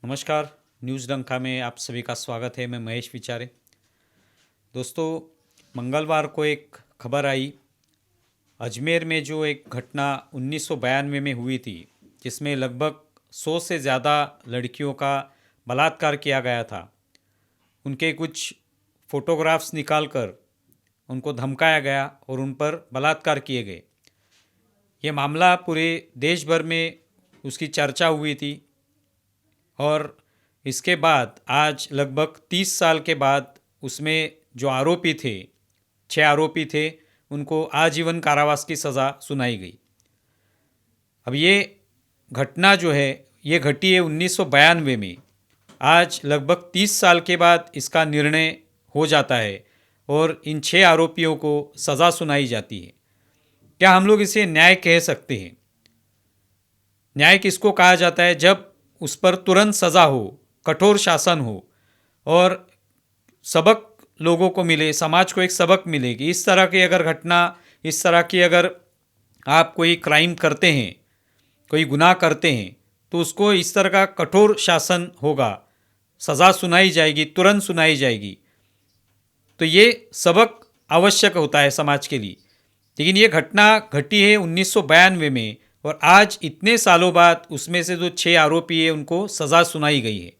नमस्कार। न्यूज़ डंका में आप सभी का स्वागत है। मैं महेश विचारे। दोस्तों, मंगलवार को एक खबर आई अजमेर में, जो एक घटना 1992 में हुई थी, जिसमें लगभग 100 से ज़्यादा लड़कियों का बलात्कार किया गया था। उनके कुछ फ़ोटोग्राफ्स निकालकर उनको धमकाया गया और उन पर बलात्कार किए गए। ये मामला पूरे देश भर में उसकी चर्चा हुई थी और इसके बाद आज लगभग 30 साल के बाद उसमें जो आरोपी थे, 6 आरोपी थे, उनको आजीवन कारावास की सज़ा सुनाई गई। अब ये घटना जो है ये घटी है 1992 में। आज लगभग 30 साल के बाद इसका निर्णय हो जाता है और इन 6 आरोपियों को सज़ा सुनाई जाती है। क्या हम लोग इसे न्याय कह सकते हैं? न्याय किसको कहा जाता है? जब उस पर तुरंत सज़ा हो, कठोर शासन हो और सबक लोगों को मिले, समाज को एक सबक मिले कि इस तरह की अगर घटना, इस तरह की अगर आप कोई क्राइम करते हैं, कोई गुनाह करते हैं, तो उसको इस तरह का कठोर शासन होगा, सज़ा सुनाई जाएगी, तुरंत सुनाई जाएगी। तो ये सबक आवश्यक होता है समाज के लिए। लेकिन ये घटना घटी है 1992 में और आज इतने सालों बाद उसमें से जो 6 आरोपी है उनको सज़ा सुनाई गई है।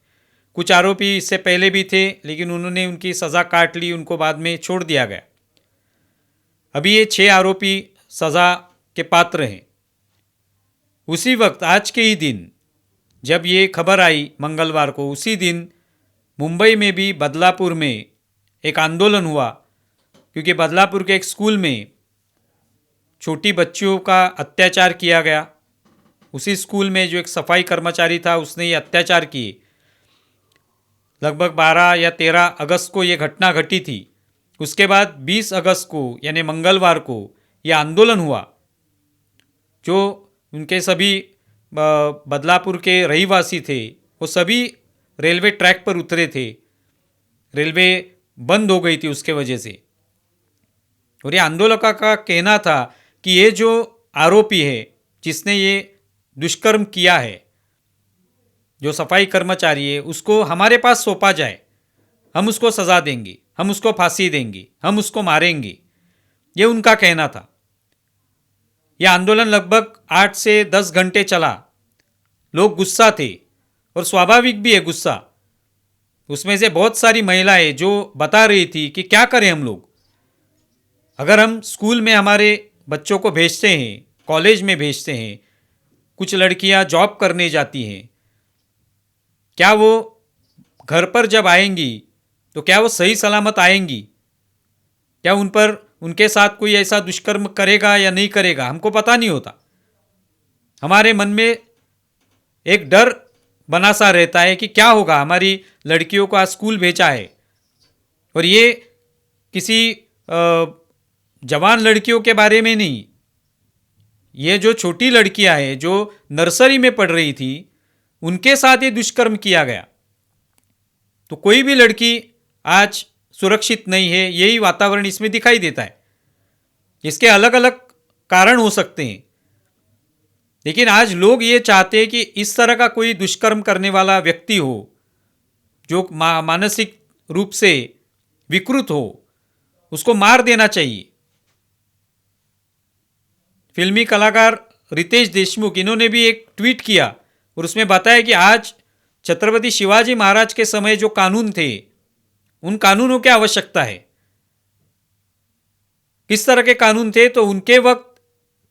कुछ आरोपी इससे पहले भी थे, लेकिन उन्होंने उनकी सज़ा काट ली, उनको बाद में छोड़ दिया गया। अभी ये 6 आरोपी सज़ा के पात्र हैं। उसी वक्त, आज के ही दिन जब ये खबर आई मंगलवार को, उसी दिन मुंबई में भी बदलापुर में एक आंदोलन हुआ, क्योंकि बदलापुर के एक स्कूल में छोटी बच्चियों का अत्याचार किया गया। उसी स्कूल में जो एक सफाई कर्मचारी था उसने ये अत्याचार किए। लगभग 12 या 13 अगस्त को ये घटना घटी थी। उसके बाद 20 अगस्त को यानी मंगलवार को ये आंदोलन हुआ। जो उनके सभी बदलापुर के रहीवासी थे वो सभी रेलवे ट्रैक पर उतरे थे। रेलवे बंद हो गई थी उसके वजह से। और ये आंदोलकों का कहना था कि ये जो आरोपी है जिसने ये दुष्कर्म किया है, जो सफाई कर्मचारी है, उसको हमारे पास सौंपा जाए, हम उसको सज़ा देंगे, हम उसको फांसी देंगे, हम उसको मारेंगे। ये उनका कहना था। यह आंदोलन लगभग 8 से 10 घंटे चला। लोग गुस्सा थे और स्वाभाविक भी है गुस्सा। उसमें से बहुत सारी महिलाएं जो बता रही थी कि क्या करें हम लोग। अगर हम स्कूल में हमारे बच्चों को भेजते हैं, कॉलेज में भेजते हैं, कुछ लड़कियां जॉब करने जाती हैं, क्या वो घर पर जब आएंगी तो क्या वो सही सलामत आएंगी? क्या उन पर, उनके साथ कोई ऐसा दुष्कर्म करेगा या नहीं करेगा? हमको पता नहीं होता। हमारे मन में एक डर बना सा रहता है कि क्या होगा, हमारी लड़कियों को आज स्कूल भेजा है और ये किसी जवान लड़कियों के बारे में नहीं, ये जो छोटी लड़कियां हैं जो नर्सरी में पढ़ रही थी, उनके साथ ये दुष्कर्म किया गया। तो कोई भी लड़की आज सुरक्षित नहीं है, यही वातावरण इसमें दिखाई देता है। इसके अलग अलग कारण हो सकते हैं, लेकिन आज लोग ये चाहते हैं कि इस तरह का कोई दुष्कर्म करने वाला व्यक्ति हो जो मानसिक रूप से विकृत हो, उसको मार देना चाहिए। फिल्मी कलाकार रितेश देशमुख, इन्होंने भी एक ट्वीट किया और उसमें बताया कि आज छत्रपति शिवाजी महाराज के समय जो कानून थे, उन कानूनों की आवश्यकता है। किस तरह के कानून थे? तो उनके वक्त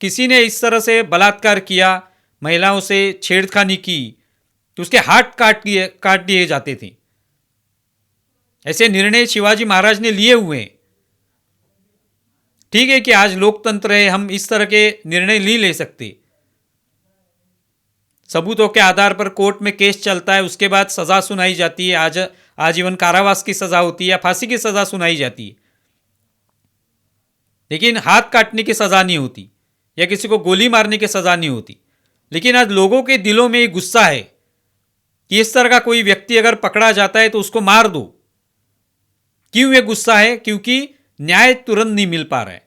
किसी ने इस तरह से बलात्कार किया, महिलाओं से छेड़खानी की, तो उसके हाथ काट दिए जाते थे। ऐसे निर्णय शिवाजी महाराज ने लिए हुए हैं। ठीक है कि आज लोकतंत्र है, हम इस तरह के निर्णय नहीं ले सकते। सबूतों के आधार पर कोर्ट में केस चलता है, उसके बाद सजा सुनाई जाती है। आज आजीवन कारावास की सजा होती है या फांसी की सजा सुनाई जाती है, लेकिन हाथ काटने की सजा नहीं होती या किसी को गोली मारने की सजा नहीं होती। लेकिन आज लोगों के दिलों में ये गुस्सा है कि इस तरह का कोई व्यक्ति अगर पकड़ा जाता है तो उसको मार दो। क्यों ये गुस्सा है? क्योंकि न्याय तुरंत नहीं मिल पा रहा है।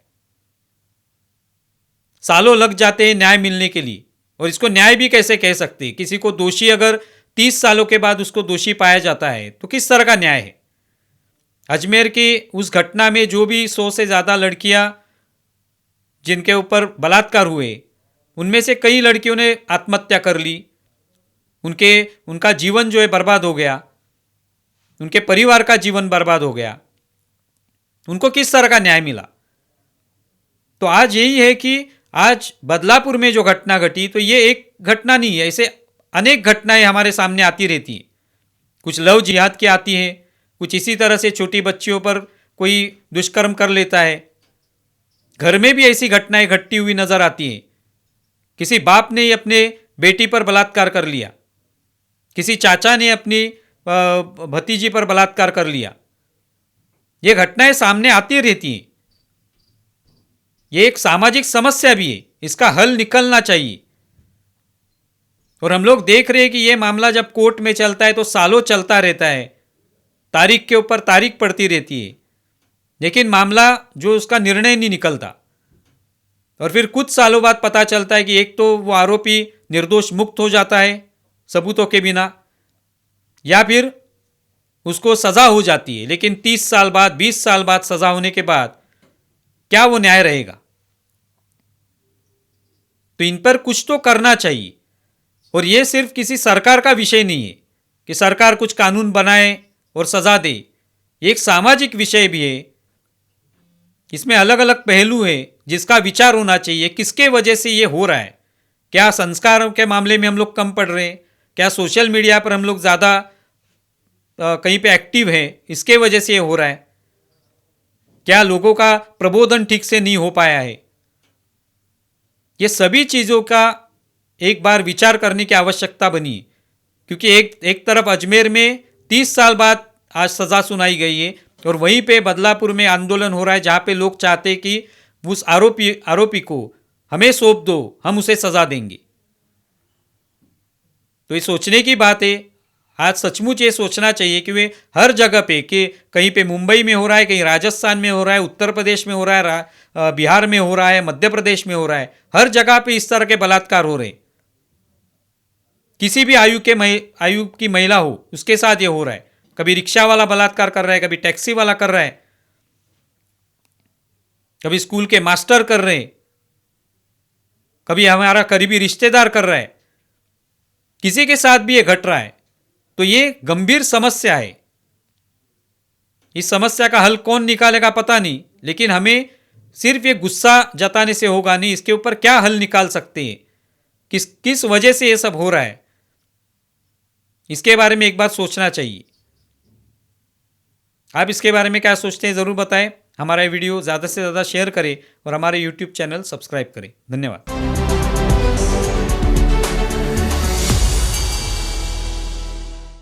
सालों लग जाते हैं न्याय मिलने के लिए। और इसको न्याय भी कैसे कह सकते हैं? किसी को दोषी अगर 30 सालों के बाद उसको दोषी पाया जाता है, तो किस तरह का न्याय है? अजमेर की उस घटना में जो भी 100 से ज़्यादा लड़कियां जिनके ऊपर बलात्कार हुए, उनमें से कई लड़कियों ने आत्महत्या कर ली। उनका जीवन जो है बर्बाद हो गया, उनके परिवार का जीवन बर्बाद हो गया। उनको किस तरह का न्याय मिला? तो आज यही है कि आज बदलापुर में जो घटना घटी, तो ये एक घटना नहीं है, ऐसे अनेक घटनाएं हमारे सामने आती रहती हैं। कुछ लव जिहाद की आती हैं, कुछ इसी तरह से छोटी बच्चियों पर कोई दुष्कर्म कर लेता है। घर में भी ऐसी घटनाएं घटती हुई नजर आती हैं। किसी बाप ने ही अपने बेटी पर बलात्कार कर लिया, किसी चाचा ने अपनी भतीजी पर बलात्कार कर लिया। ये घटनाएं सामने आती रहती हैं। ये एक सामाजिक समस्या भी है, इसका हल निकलना चाहिए। और हम लोग देख रहे हैं कि ये मामला जब कोर्ट में चलता है तो सालों चलता रहता है, तारीख के ऊपर तारीख पड़ती रहती है, लेकिन मामला जो उसका निर्णय नहीं निकलता। और फिर कुछ सालों बाद पता चलता है कि एक तो वो आरोपी निर्दोष मुक्त हो जाता है सबूतों के बिना, या फिर उसको सजा हो जाती है। लेकिन 30 साल बाद, 20 साल बाद सजा होने के बाद क्या वो न्याय रहेगा? तो इन पर कुछ तो करना चाहिए। और ये सिर्फ किसी सरकार का विषय नहीं है कि सरकार कुछ कानून बनाए और सजा दे। एक सामाजिक विषय भी है, इसमें अलग अलग पहलू है जिसका विचार होना चाहिए। किसके वजह से ये हो रहा है? क्या संस्कारों के मामले में हम लोग कम पढ़ रहे हैं? क्या सोशल मीडिया पर हम लोग ज़्यादा कहीं पे एक्टिव है, इसके वजह से ये हो रहा है? क्या लोगों का प्रबोधन ठीक से नहीं हो पाया है? ये सभी चीज़ों का एक बार विचार करने की आवश्यकता बनी, क्योंकि एक तरफ अजमेर में 30 साल बाद आज सज़ा सुनाई गई है, और वहीं पे बदलापुर में आंदोलन हो रहा है जहाँ पे लोग चाहते हैं कि उस आरोपी को हमें सौंप दो, हम उसे सज़ा देंगे। तो ये सोचने की बात है। आज सचमुच ये सोचना चाहिए कि वे हर जगह पे, कि कहीं पे मुंबई में हो रहा है, कहीं राजस्थान में हो रहा है, उत्तर प्रदेश में हो रहा है, बिहार में हो रहा है, मध्य प्रदेश में हो रहा है, हर जगह पे इस तरह के बलात्कार हो रहे हैं। किसी भी आयु की महिला हो, उसके साथ ये हो रहा है। कभी रिक्शा वाला बलात्कार कर रहा है, कभी टैक्सी वाला कर रहा है, कभी स्कूल के मास्टर कर रहे हैं, कभी हमारा करीबी रिश्तेदार कर रहा है। किसी के साथ भी ये घट रहा है, तो ये गंभीर समस्या है। इस समस्या का हल कौन निकालेगा पता नहीं, लेकिन हमें सिर्फ ये गुस्सा जताने से होगा नहीं, इसके ऊपर क्या हल निकाल सकते हैं, किस वजह से ये सब हो रहा है, इसके बारे में एक बार सोचना चाहिए। आप इसके बारे में क्या सोचते हैं ज़रूर बताएं। हमारा वीडियो ज़्यादा से ज़्यादा शेयर करें और हमारे YouTube चैनल सब्सक्राइब करें। धन्यवाद।